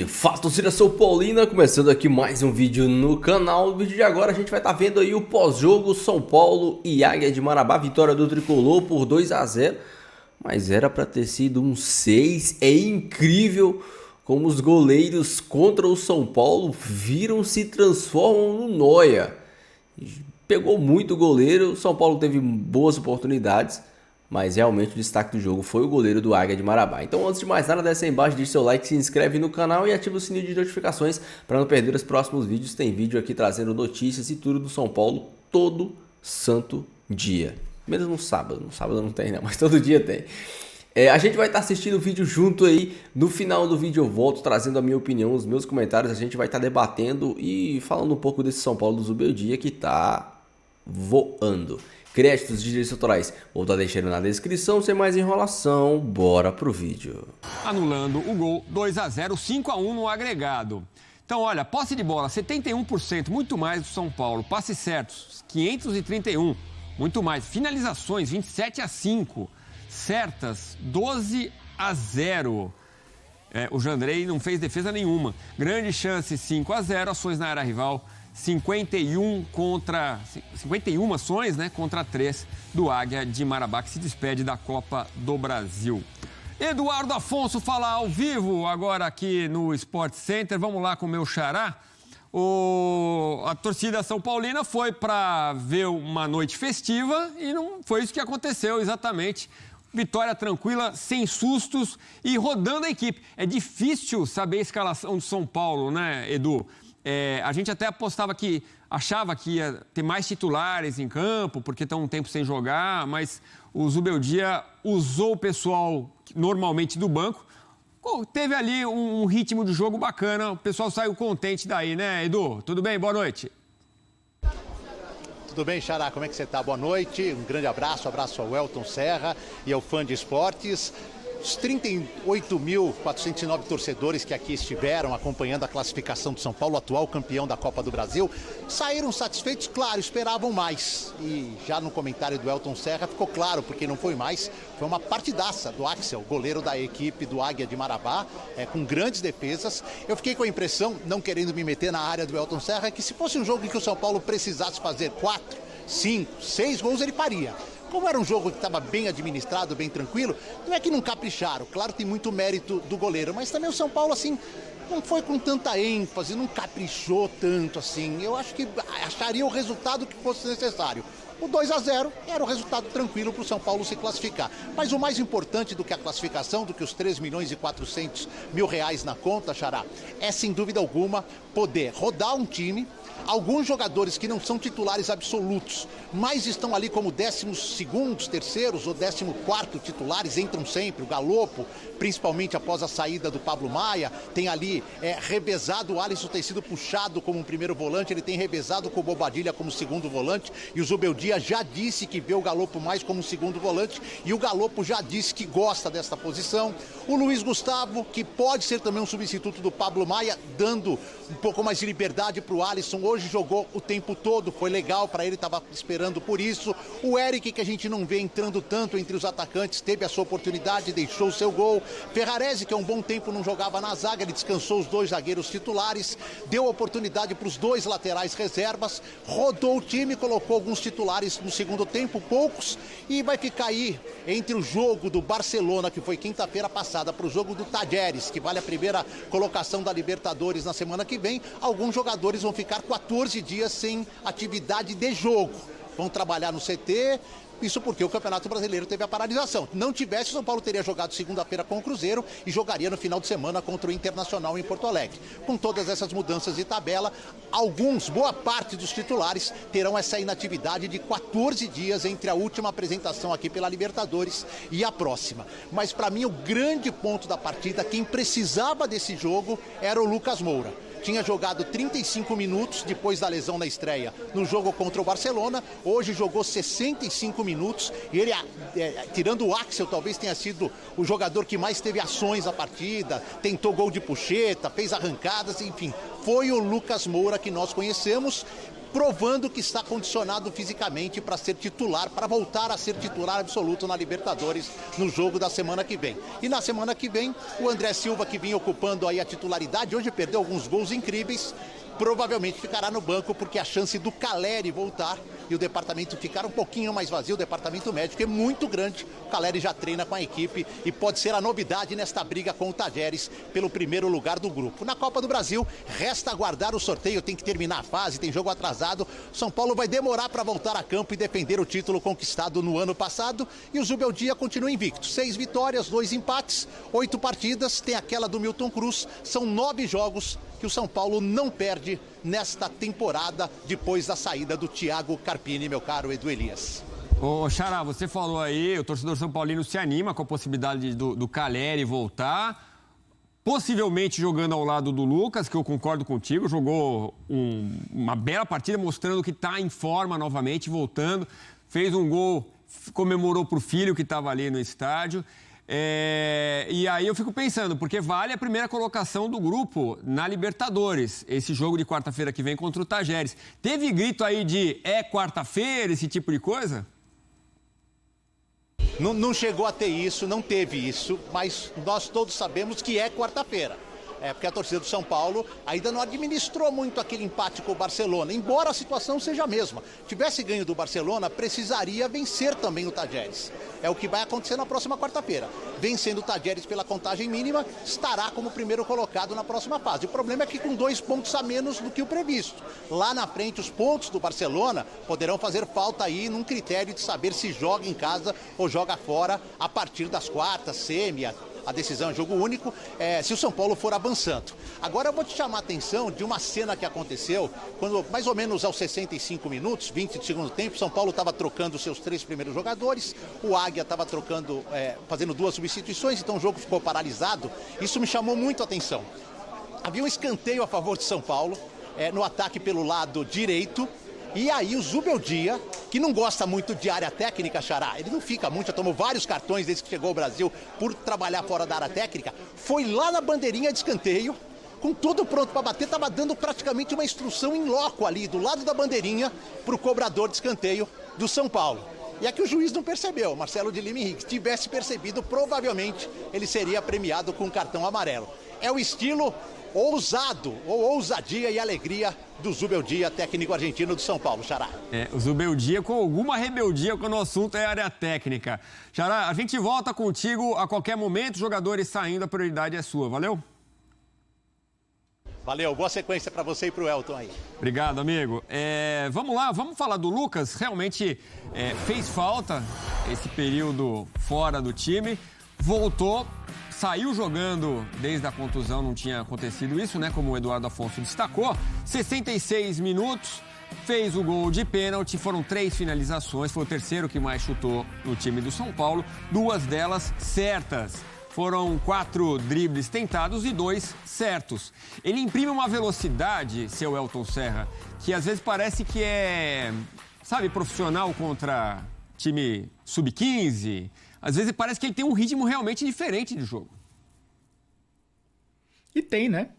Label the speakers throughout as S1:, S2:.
S1: Fala, torcida São Paulina, começando aqui mais um vídeo no canal. No vídeo de agora a gente vai estar vendo aí o pós-jogo São Paulo e Águia de Marabá, vitória do Tricolor por 2-0, mas era para ter sido um 6. É incrível como os goleiros contra o São Paulo se transformam no Noia. Pegou muito goleiro, o São Paulo teve boas oportunidades, mas realmente o destaque do jogo foi o goleiro do Águia de Marabá. Então, antes de mais nada, desce aí embaixo, deixa seu like, se inscreve no canal e ativa o sininho de notificações para não perder os próximos vídeos. Tem vídeo aqui trazendo notícias e tudo do São Paulo todo santo dia. Menos no sábado. No sábado não tem, não, mas todo dia tem. A gente vai estar assistindo o vídeo junto aí. No final do vídeo eu volto trazendo a minha opinião, os meus comentários. A gente vai estar debatendo e falando um pouco desse São Paulo do Zubeldia que tá voando. Créditos de direitos autorais, vou estar deixando na descrição. Sem mais enrolação, bora pro vídeo.
S2: Anulando o gol, 2-0, 5-1 no agregado. Então, olha, posse de bola, 71%, muito mais do São Paulo. Passes certos, 531, muito mais. Finalizações, 27-5. Certas, 12-0. O Jandrei não fez defesa nenhuma. Grande chance, 5-0. Ações na área rival, 51 ações, né, contra 3 do Águia de Marabá, que se despede da Copa do Brasil. Eduardo Afonso fala ao vivo agora aqui no Sport Center. Vamos lá com o meu xará. A torcida São Paulina foi para ver uma noite festiva e não foi isso que aconteceu exatamente. Vitória tranquila, sem sustos e rodando a equipe. É difícil saber a escalação do São Paulo, né, Edu? A gente até achava que ia ter mais titulares em campo, porque estão um tempo sem jogar, mas o Zubeldia usou o pessoal normalmente do banco. Teve ali um ritmo de jogo bacana, o pessoal saiu contente daí, né, Edu? Tudo bem? Boa noite.
S3: Tudo bem, Xará? Como é que você está? Boa noite, um grande abraço ao Elton Serra e ao fã de esportes. Os 38.409 torcedores que aqui estiveram acompanhando a classificação do São Paulo, atual campeão da Copa do Brasil, saíram satisfeitos, claro, esperavam mais. E já no comentário do Elton Serra ficou claro, porque não foi mais, foi uma partidaça do Axel, goleiro da equipe do Águia de Marabá, com grandes defesas. Eu fiquei com a impressão, não querendo me meter na área do Elton Serra, que se fosse um jogo em que o São Paulo precisasse fazer 4, 5, 6 gols, ele faria. Como era um jogo que estava bem administrado, bem tranquilo, não é que não capricharam. Claro, tem muito mérito do goleiro, mas também o São Paulo, assim, não foi com tanta ênfase, não caprichou tanto, assim. Eu acho que acharia o resultado que fosse necessário. O 2-0 era o resultado tranquilo para o São Paulo se classificar. Mas o mais importante do que a classificação, do que os 3.400.000 reais na conta, Xará, é sem dúvida alguma poder rodar um time. Alguns jogadores que não são titulares absolutos, mas estão ali como 12º, terceiros ou 14º titulares, entram sempre. O Galopo, principalmente após a saída do Pablo Maia, tem ali revezado. O Alisson tem sido puxado como um primeiro volante, ele tem revezado com o Bobadilha como segundo volante, e o Zubeldia já disse que vê o Galopo mais como segundo volante, e o Galopo já disse que gosta desta posição. O Luiz Gustavo, que pode ser também um substituto do Pablo Maia, dando um pouco mais de liberdade para o Alisson. Hoje jogou o tempo todo, foi legal para ele, estava esperando por isso. O Eric, que a gente não vê entrando tanto entre os atacantes, teve a sua oportunidade, deixou o seu gol. Ferrarese, que há um bom tempo não jogava na zaga, ele descansou os 2 zagueiros titulares, deu oportunidade para os 2 laterais reservas, rodou o time, colocou alguns titulares no segundo tempo, poucos, e vai ficar aí entre o jogo do Barcelona, que foi quinta-feira passada, para o jogo do Tajeres, que vale a primeira colocação da Libertadores na semana que vem. Alguns jogadores vão ficar 14 dias sem atividade de jogo. Vão trabalhar no CT, isso porque o Campeonato Brasileiro teve a paralisação. Não tivesse, o São Paulo teria jogado segunda-feira com o Cruzeiro e jogaria no final de semana contra o Internacional em Porto Alegre. Com todas essas mudanças de tabela, boa parte dos titulares terão essa inatividade de 14 dias entre a última apresentação aqui pela Libertadores e a próxima. Mas para mim o grande ponto da partida, quem precisava desse jogo era o Lucas Moura. Tinha jogado 35 minutos depois da lesão na estreia no jogo contra o Barcelona. Hoje jogou 65 minutos e ele, tirando o Axel, talvez tenha sido o jogador que mais teve ações na partida. Tentou gol de pucheta, fez arrancadas, enfim. Foi o Lucas Moura que nós conhecemos. provando que está condicionado fisicamente para ser titular, para voltar a ser titular absoluto na Libertadores no jogo da semana que vem. E na semana que vem, o André Silva, que vinha ocupando aí a titularidade, hoje perdeu alguns gols incríveis, provavelmente ficará no banco, porque a chance do Caleri voltar e o departamento ficar um pouquinho mais vazio, o departamento médico é muito grande. O Caleri já treina com a equipe e pode ser a novidade nesta briga com o Tajeres pelo primeiro lugar do grupo. Na Copa do Brasil, resta aguardar o sorteio, tem que terminar a fase, tem jogo atrasado. São Paulo vai demorar para voltar a campo e defender o título conquistado no ano passado. E o Zubeldia continua invicto. 6 vitórias, 2 empates, 8 partidas, tem aquela do Milton Cruz. São 9 jogos que o São Paulo não perde nesta temporada, depois da saída do Thiago Carpini, meu caro Edu Elias.
S2: Ô, Xará, você falou aí, o torcedor São Paulino se anima com a possibilidade do Caleri voltar, possivelmente jogando ao lado do Lucas, que eu concordo contigo, jogou uma bela partida, mostrando que está em forma novamente, voltando, fez um gol, comemorou pro filho que estava ali no estádio. E aí eu fico pensando, porque vale a primeira colocação do grupo na Libertadores, esse jogo de quarta-feira que vem contra o Tajeres. Teve grito aí de quarta-feira, esse tipo de coisa?
S3: Não chegou a ter isso, não teve isso, mas nós todos sabemos que é quarta-feira. Porque a torcida do São Paulo ainda não administrou muito aquele empate com o Barcelona, embora a situação seja a mesma. Tivesse ganho do Barcelona, precisaria vencer também o Tajeres. É o que vai acontecer na próxima quarta-feira. Vencendo o Tajeres pela contagem mínima, estará como primeiro colocado na próxima fase. O problema é que com 2 pontos a menos do que o previsto. Lá na frente, os pontos do Barcelona poderão fazer falta aí num critério de saber se joga em casa ou joga fora a partir das quartas, semi, a decisão é jogo único, se o São Paulo for avançando. Agora eu vou te chamar a atenção de uma cena que aconteceu, quando mais ou menos aos 65 minutos, 20 de segundo tempo, São Paulo estava trocando os seus 3 primeiros jogadores, o Águia estava trocando, fazendo 2 substituições, então o jogo ficou paralisado. Isso me chamou muito a atenção. Havia um escanteio a favor de São Paulo, no ataque pelo lado direito. E aí o Zubeldia, que não gosta muito de área técnica, Xará, ele não fica muito, já tomou vários cartões desde que chegou ao Brasil por trabalhar fora da área técnica, foi lá na bandeirinha de escanteio, com tudo pronto para bater, estava dando praticamente uma instrução em loco ali, do lado da bandeirinha, para o cobrador de escanteio do São Paulo. E aqui o juiz não percebeu, Marcelo de Lima Henrique. Se tivesse percebido, provavelmente ele seria premiado com cartão amarelo. É o estilo ousado, ou ousadia e alegria do Zubeldia, técnico argentino do São Paulo, Xará.
S2: O Zubeldia com alguma rebeldia quando o assunto é área técnica. Xará, a gente volta contigo a qualquer momento, jogadores saindo, a prioridade é sua, valeu?
S3: Valeu, boa sequência para você e para o Elton aí.
S2: Obrigado, amigo. Vamos lá, vamos falar do Lucas. Realmente fez falta esse período fora do time, voltou. Saiu jogando desde a contusão, não tinha acontecido isso, né? Como o Eduardo Afonso destacou. 66 minutos, fez o gol de pênalti, foram 3 finalizações, foi o terceiro que mais chutou no time do São Paulo, 2 delas certas. Foram 4 dribles tentados e 2 certos. Ele imprime uma velocidade, seu Elton Serra, que às vezes parece que é, sabe, profissional contra time sub-15. Às vezes parece que ele tem um ritmo realmente diferente de jogo.
S4: E tem, né?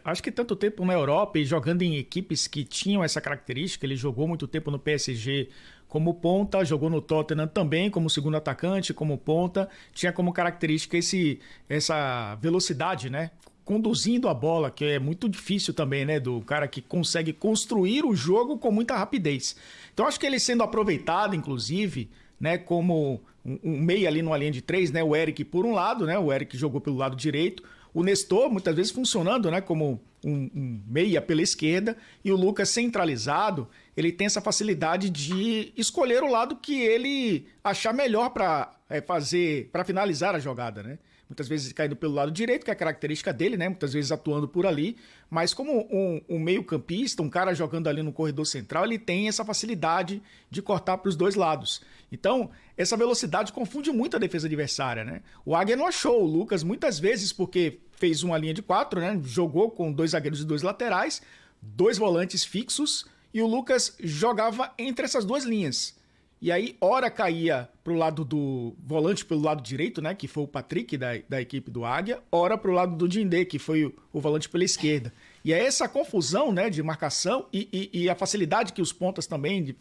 S4: Acho que tanto tempo na Europa e jogando em equipes que tinham essa característica. Ele jogou muito tempo no PSG como ponta, jogou no Tottenham também como segundo atacante, como ponta. Tinha como característica essa velocidade, né? Conduzindo a bola, que é muito difícil também, né? Do cara que consegue construir o jogo com muita rapidez. Então acho que ele sendo aproveitado, inclusive, né, como um meia ali numa linha de 3, né, o Eric por um lado, né, o Eric jogou pelo lado direito, o Nestor muitas vezes funcionando, né, como um meia pela esquerda, e o Lucas centralizado, ele tem essa facilidade de escolher o lado que ele achar melhor para finalizar a jogada, né? Muitas vezes caindo pelo lado direito, que é a característica dele, né? Muitas vezes atuando por ali, mas como um meio-campista, um cara jogando ali no corredor central, ele tem essa facilidade de cortar para os 2 lados. Então, essa velocidade confunde muito a defesa adversária, né? O Águia não achou o Lucas muitas vezes porque fez uma linha de 4, né? Jogou com 2 zagueiros e 2 laterais, 2 volantes fixos, e o Lucas jogava entre essas 2 linhas. E aí, ora caía pro lado do volante pelo lado direito, né, que foi o Patrick da equipe do Águia, ora pro lado do Dindê, que foi o volante pela esquerda. E é essa confusão, né, de marcação e a facilidade que os pontas também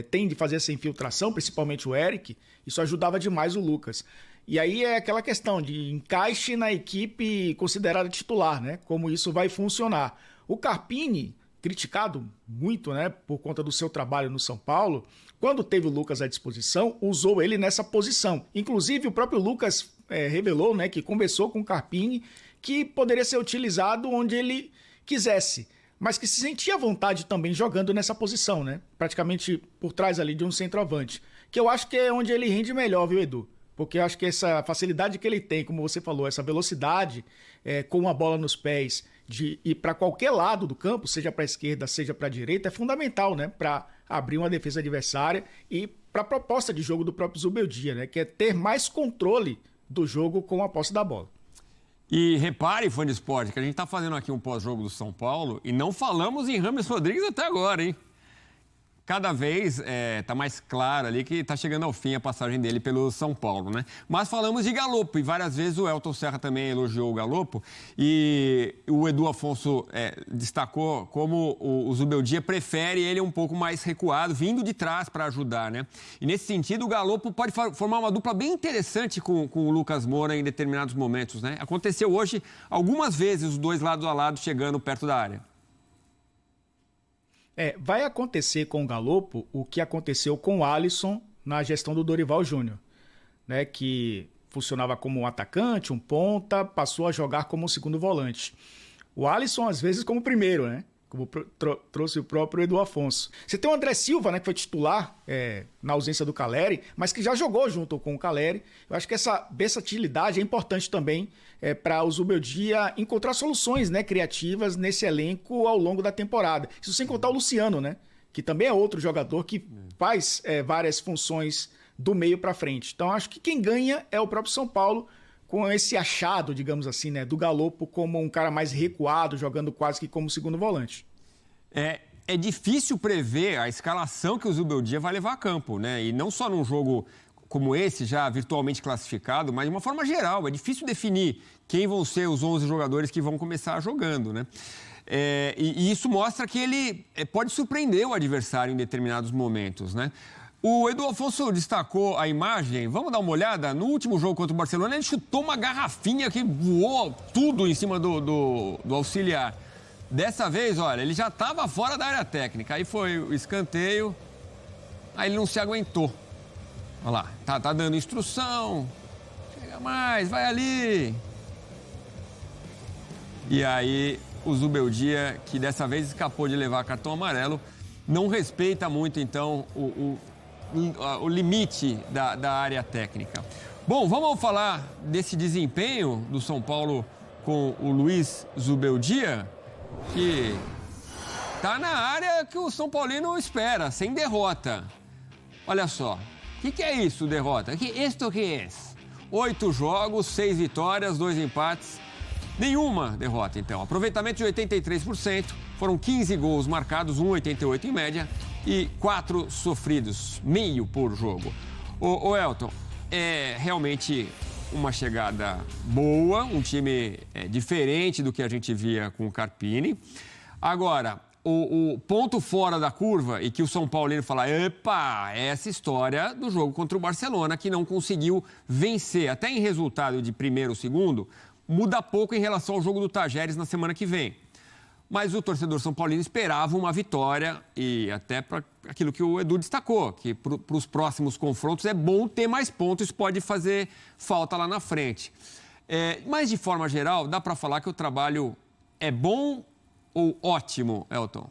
S4: têm de fazer essa infiltração, principalmente o Eric, isso ajudava demais o Lucas. E aí é aquela questão de encaixe na equipe considerada titular, né? Como isso vai funcionar. O Carpini, criticado muito, né, por conta do seu trabalho no São Paulo, quando teve o Lucas à disposição, usou ele nessa posição. Inclusive, o próprio Lucas revelou, né, que conversou com o Carpini que poderia ser utilizado onde ele quisesse, mas que se sentia à vontade também jogando nessa posição, né? Praticamente por trás ali de um centroavante. Que eu acho que é onde ele rende melhor, viu, Edu? Porque eu acho que essa facilidade que ele tem, como você falou, essa velocidade com a bola nos pés, de ir para qualquer lado do campo, seja para a esquerda, seja para a direita, é fundamental, né? Para abrir uma defesa adversária e para a proposta de jogo do próprio Zubeldia, né? Que é ter mais controle do jogo com a posse da bola.
S2: E repare, fã de esporte, que a gente está fazendo aqui um pós-jogo do São Paulo e não falamos em James Rodrigues até agora, hein? Cada vez está mais claro ali que está chegando ao fim a passagem dele pelo São Paulo, né? Mas falamos de Galopo e várias vezes o Elton Serra também elogiou o Galopo e o Edu Afonso destacou como o Zubeldia prefere ele um pouco mais recuado, vindo de trás para ajudar, né? E nesse sentido o Galopo pode formar uma dupla bem interessante com o Lucas Moura em determinados momentos, né? Aconteceu hoje algumas vezes os dois lado a lado chegando perto da área.
S4: Vai acontecer com o Galopo o que aconteceu com o Alisson na gestão do Dorival Júnior, né, que funcionava como um atacante, um ponta, passou a jogar como um segundo volante. O Alisson, às vezes, como primeiro, né? Como trouxe o próprio Edu Afonso. Você tem o André Silva, né, que foi titular na ausência do Calleri, mas que já jogou junto com o Calleri. Eu acho que essa versatilidade é importante também para o Zubeldia encontrar soluções, né, criativas nesse elenco ao longo da temporada. Isso sem contar o Luciano, né, que também é outro jogador que faz várias funções do meio para frente. Então acho que quem ganha é o próprio São Paulo, com esse achado, digamos assim, né, do Galopo como um cara mais recuado, jogando quase que como segundo volante.
S2: É difícil prever a escalação que o Zubeldia vai levar a campo, né? E não só num jogo como esse, já virtualmente classificado, mas de uma forma geral. É difícil definir quem vão ser os 11 jogadores que vão começar jogando, né? E isso mostra que ele pode surpreender o adversário em determinados momentos, né? O Edu Afonso destacou a imagem, vamos dar uma olhada, no último jogo contra o Barcelona, ele chutou uma garrafinha que voou tudo em cima do auxiliar. Dessa vez, olha, ele já estava fora da área técnica, aí foi o escanteio, aí ele não se aguentou. Olha lá, tá dando instrução, chega mais, vai ali. E aí o Zubeldia, que dessa vez escapou de levar cartão amarelo, não respeita muito, então, o limite da área técnica. Bom, vamos falar desse desempenho do São Paulo com o Luiz Zubeldia, que está na área que o São Paulino espera, sem derrota. Olha só, o que é isso, derrota? Isto que é? 8 jogos, 6 vitórias, 2 empates, nenhuma derrota, então. Aproveitamento de 83%, foram 15 gols marcados, 1,88 em média, e 4 sofridos, meio por jogo. O Elton, é realmente uma chegada boa, um time diferente do que a gente via com o Carpini. Agora, o ponto fora da curva e que o São Paulino fala, epa, é essa história do jogo contra o Barcelona, que não conseguiu vencer, até em resultado de primeiro ou segundo, muda pouco em relação ao jogo do Tajeres na semana que vem. Mas o torcedor São Paulino esperava uma vitória e até para aquilo que o Edu destacou, que para os próximos confrontos é bom ter mais pontos, isso pode fazer falta lá na frente. Mas, de forma geral, dá para falar que o trabalho é bom ou ótimo, Elton?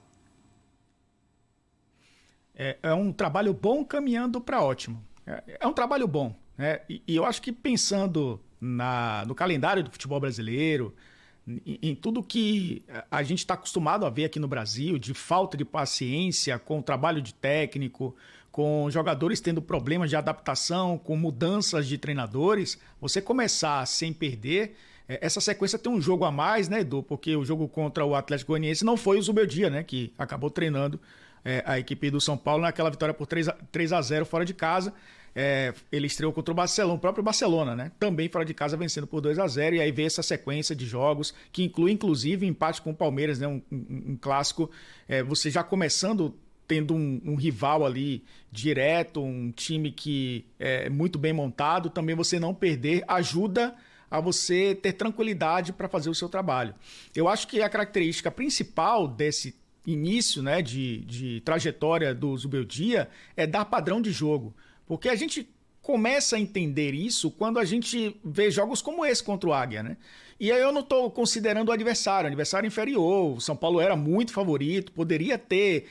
S4: É um trabalho bom caminhando para ótimo. É um trabalho bom, né? E eu acho que pensando no calendário do futebol brasileiro, em tudo que a gente está acostumado a ver aqui no Brasil, de falta de paciência com o trabalho de técnico, com jogadores tendo problemas de adaptação, com mudanças de treinadores, você começar sem perder, essa sequência tem um jogo a mais, né, Edu? Porque o jogo contra o Atlético Goianiense não foi o Zubeldia, né, que acabou treinando a equipe do São Paulo naquela vitória por 3-0 fora de casa. ele estreou contra o próprio Barcelona, né? Também fora de casa, vencendo por 2-0, e aí veio essa sequência de jogos, que inclui inclusive empate com o Palmeiras, né? Um clássico, você já começando tendo um rival ali direto, um time que é muito bem montado, também você não perder ajuda a você ter tranquilidade para fazer o seu trabalho. Eu acho que a característica principal desse início, né, de trajetória do Zubeldia é dar padrão de jogo. Porque a gente começa a entender isso quando a gente vê jogos como esse contra o Águia, né? E aí eu não estou considerando o adversário inferior. O São Paulo era muito favorito, poderia ter,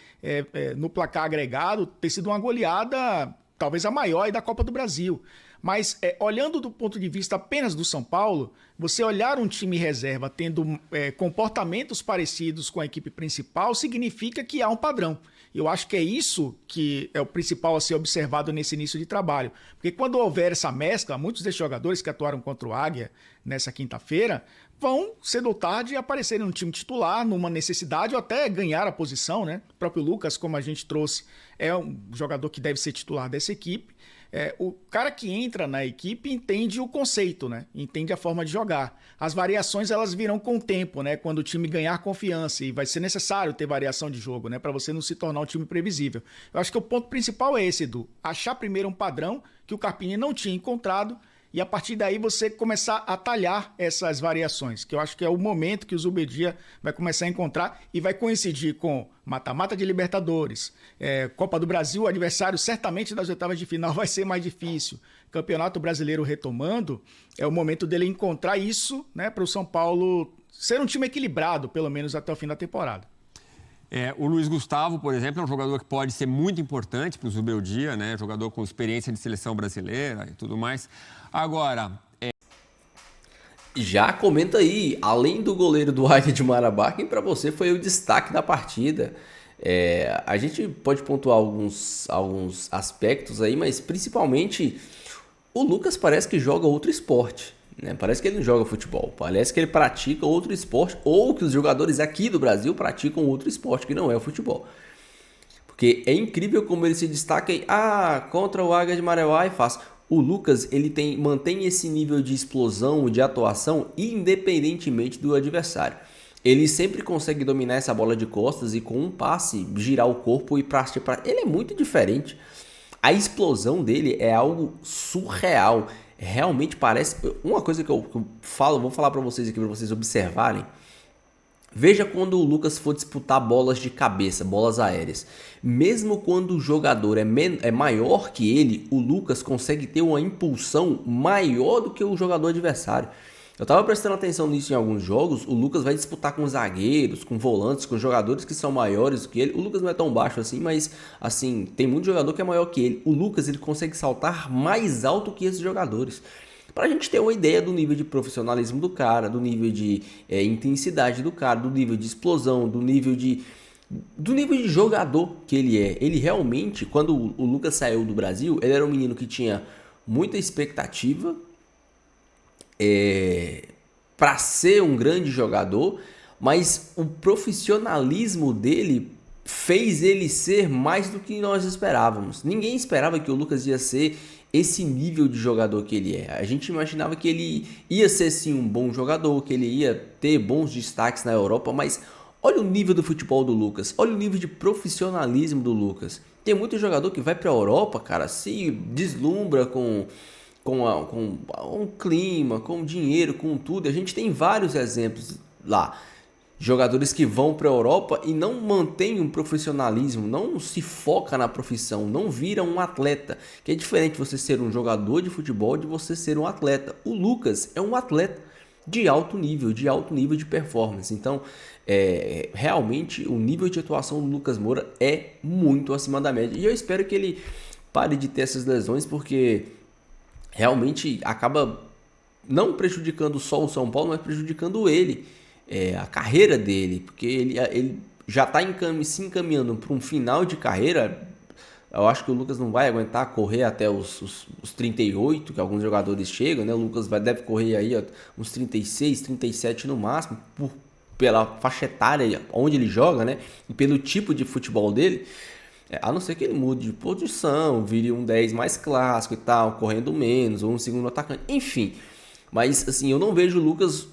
S4: no placar agregado, ter sido uma goleada, talvez a maior aí da Copa do Brasil. Mas olhando do ponto de vista apenas do São Paulo, você olhar um time reserva tendo comportamentos parecidos com a equipe principal significa que há um padrão. Eu acho que é isso que é o principal a ser observado nesse início de trabalho. Porque quando houver essa mescla, muitos desses jogadores que atuaram contra o Águia nessa quinta-feira vão, cedo ou tarde, aparecerem no time titular, numa necessidade ou até ganhar a posição, né? O próprio Lucas, como a gente trouxe, é um jogador que deve ser titular dessa equipe. O cara que entra na equipe entende o conceito, né? Entende a forma de jogar. As variações elas virão com o tempo, né? Quando o time ganhar confiança, e vai ser necessário ter variação de jogo, né? Para você não se tornar um time previsível. Eu acho que o ponto principal é esse, Edu. Achar primeiro um padrão que o Carpini não tinha encontrado e a partir daí você começar a talhar essas variações, que eu acho que é o momento que o Zubeldia vai começar a encontrar e vai coincidir com mata-mata de Libertadores, Copa do Brasil, o adversário certamente das oitavas de final vai ser mais difícil, Campeonato Brasileiro retomando, é o momento dele encontrar isso, né, para o São Paulo ser um time equilibrado, pelo menos até o fim da temporada.
S2: O Luiz Gustavo, por exemplo, é um jogador que pode ser muito importante para o Zubeldia, né? Jogador com experiência de seleção brasileira e tudo mais. Agora...
S1: Já comenta aí, além do goleiro do Águia de Marabá, quem para você foi o destaque da partida? A gente pode pontuar alguns aspectos aí, mas principalmente o Lucas parece que joga outro esporte. Né? Parece que ele não joga futebol, parece que ele pratica outro esporte ou que os jogadores aqui do Brasil praticam outro esporte que não é o futebol. Porque é incrível como ele se destaca em, contra o Águia de Marabá e faz. O Lucas ele mantém esse nível de explosão, de atuação, independentemente do adversário. Ele sempre consegue dominar essa bola de costas e com um passe girar o corpo e partir para. Ele é muito diferente. A explosão dele é algo surreal. Realmente parece... Uma coisa que eu falo, vou falar para vocês aqui, para vocês observarem. Veja quando o Lucas for disputar bolas de cabeça, bolas aéreas. Mesmo quando o jogador é maior que ele, o Lucas consegue ter uma impulsão maior do que o jogador adversário. Eu estava prestando atenção nisso em alguns jogos. O Lucas vai disputar com zagueiros, com volantes, com jogadores que são maiores do que ele. O Lucas não é tão baixo assim, mas assim, tem muito jogador que é maior que ele. O Lucas ele consegue saltar mais alto que esses jogadores. Para a gente ter uma ideia do nível de profissionalismo do cara, do nível de intensidade do cara, do nível de explosão, do nível de jogador que ele é. Ele realmente, quando o Lucas saiu do Brasil, ele era um menino que tinha muita expectativa para ser um grande jogador, mas o profissionalismo dele fez ele ser mais do que nós esperávamos. Ninguém esperava que o Lucas ia ser esse nível de jogador que ele é. A gente imaginava que ele ia ser sim um bom jogador, que ele ia ter bons destaques na Europa, mas olha o nível do futebol do Lucas, olha o nível de profissionalismo do Lucas. Tem muito jogador que vai para a Europa, cara, se deslumbra com um clima, com dinheiro, com tudo. A gente tem vários exemplos lá. Jogadores que vão para a Europa e não mantêm um profissionalismo, não se foca na profissão, não viram um atleta. Que é diferente você ser um jogador de futebol de você ser um atleta. O Lucas é um atleta de alto nível de performance. Então, realmente, o nível de atuação do Lucas Moura é muito acima da média. E eu espero que ele pare de ter essas lesões, porque realmente acaba não prejudicando só o São Paulo, mas prejudicando ele. A carreira dele, porque ele já está se encaminhando para um final de carreira. Eu acho que o Lucas não vai aguentar correr até os 38, que alguns jogadores chegam, né? O Lucas deve correr aí uns 36, 37 no máximo, pela faixa etária onde ele joga, né? E pelo tipo de futebol dele. A não ser que ele mude de posição, vire um 10 mais clássico e tal, correndo menos, ou um segundo atacante, enfim. Mas assim, eu não vejo o Lucas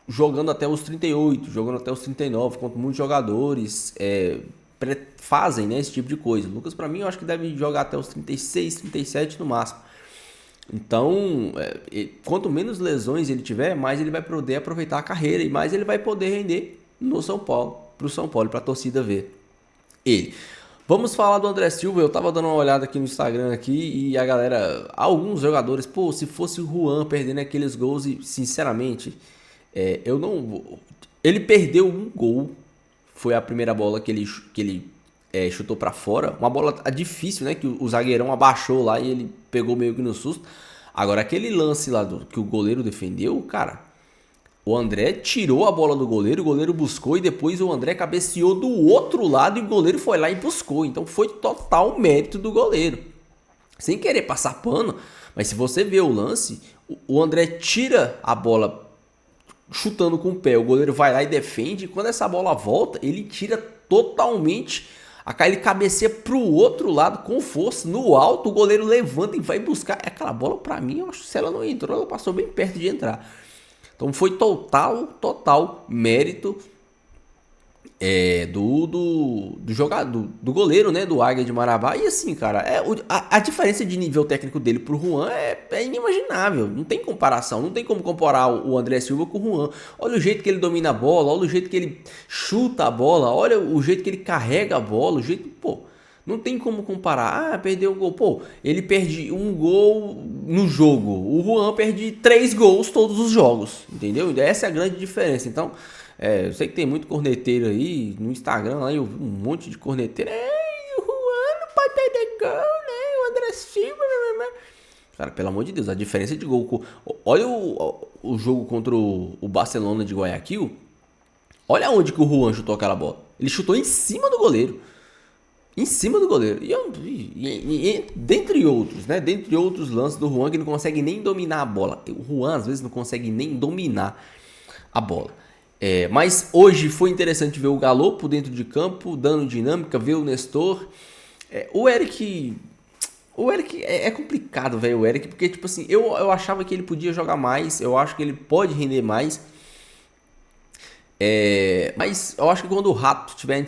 S1: jogando até os 38, jogando até os 39, quanto muitos jogadores fazem, né, esse tipo de coisa. O Lucas, pra mim, eu acho que deve jogar até os 36, 37 no máximo. Então, quanto menos lesões ele tiver, mais ele vai poder aproveitar a carreira e mais ele vai poder render no São Paulo, pro São Paulo, pra torcida ver ele. Vamos falar do André Silva. Eu tava dando uma olhada aqui no Instagram aqui e a galera, alguns jogadores, pô, se fosse o Juan perdendo aqueles gols, e sinceramente, eu não... Ele perdeu um gol, foi a primeira bola que ele chutou pra fora, uma bola difícil, né, que o zagueirão abaixou lá e ele pegou meio que no susto. Agora, aquele lance lá que o goleiro defendeu, cara, o André tirou a bola do goleiro, o goleiro buscou e depois o André cabeceou do outro lado e o goleiro foi lá e buscou. Então foi total mérito do goleiro. Sem querer passar pano, mas se você vê o lance, o André tira a bola chutando com o pé, o goleiro vai lá e defende, e quando essa bola volta, ele tira totalmente, ele cabeceia pro outro lado com força, no alto, o goleiro levanta e vai buscar. Aquela bola, pra mim, eu acho que se ela não entrou, ela passou bem perto de entrar. Então foi total mérito do jogador, do goleiro, né, do Águia de Marabá. E assim, cara, a diferença de nível técnico dele pro Juan é inimaginável. Não tem comparação, não tem como comparar o André Silva com o Juan. Olha o jeito que ele domina a bola, olha o jeito que ele chuta a bola, olha o jeito que ele carrega a bola, o jeito, pô, não tem como comparar. Perdeu um gol. Pô, ele perde um gol no jogo. O Juan perde 3 gols todos os jogos. Entendeu? Essa é a grande diferença. Então, eu sei que tem muito corneteiro aí no Instagram, lá eu vi um monte de corneteiro. O Juan não pode perder gol, né? O André Silva. Cara, pelo amor de Deus, a diferença de gol. Olha o jogo contra o Barcelona de Guayaquil. Olha onde que o Juan chutou aquela bola. Ele chutou em cima do goleiro. Em cima do goleiro. E dentre outros, né? Dentre outros lances do Juan que não consegue nem dominar a bola. O Juan às vezes não consegue nem dominar a bola. Mas hoje foi interessante ver o Galopo dentro de campo, dando dinâmica, ver o Nestor. O Eric é complicado, velho, o Eric, porque tipo assim, eu achava que ele podia jogar mais, eu acho que ele pode render mais. Mas eu acho que quando o Rato estiver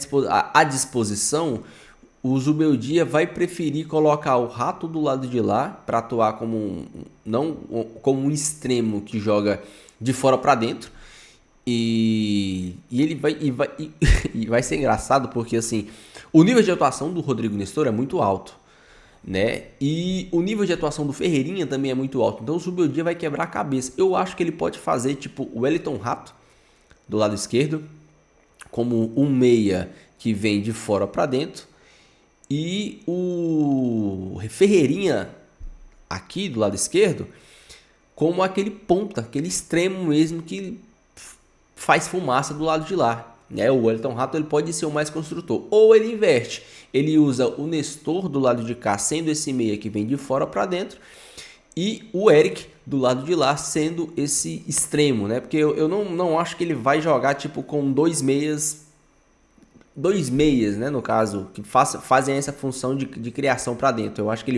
S1: à disposição, o Zubeldia vai preferir colocar o Rato do lado de lá para atuar não como um extremo que joga de fora para dentro. E ele vai ser engraçado porque assim, o nível de atuação do Rodrigo Nestor é muito alto, né? E o nível de atuação do Ferreirinha também é muito alto. Então o Zubeldia vai quebrar a cabeça. Eu acho que ele pode fazer tipo o Wellington Rato do lado esquerdo, como um meia que vem de fora para dentro, e o Ferreirinha aqui do lado esquerdo como aquele ponta, aquele extremo mesmo que faz fumaça do lado de lá, né? O Wellington Rato ele pode ser o mais construtor, ou ele inverte, ele usa o Nestor do lado de cá sendo esse meia que vem de fora para dentro e o Eric do lado de lá sendo esse extremo, né? Porque eu não acho que ele vai jogar tipo com dois meias, né, no caso, que fazem essa função de criação para dentro. Eu acho que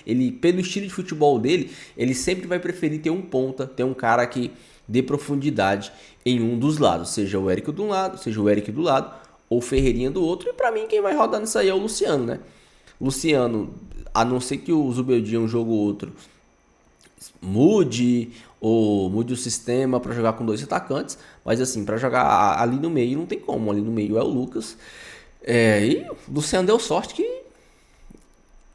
S1: ele pelo estilo de futebol dele, ele sempre vai preferir ter um ponta, ter um cara que dê profundidade em um dos lados, seja o Eric de um lado, seja o Eric do lado, ou o Ferreirinha do outro. E para mim quem vai rodar nisso aí é o Luciano, né? Luciano, a não ser que o Zubeldia um jogo ou outro mude o sistema para jogar com 2 atacantes, mas assim, para jogar ali no meio não tem como, ali no meio é o Lucas, e o Luciano deu sorte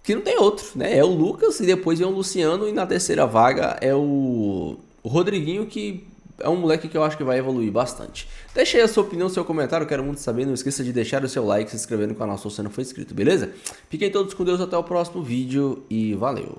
S1: que não tem outro, né? É o Lucas e depois vem o Luciano, e na terceira vaga é o Rodriguinho, que é um moleque que eu acho que vai evoluir bastante. Deixa aí a sua opinião, seu comentário, eu quero muito saber. Não esqueça de deixar o seu like, se inscrever no canal se você não for inscrito, beleza? Fiquem todos com Deus, até o próximo vídeo e valeu!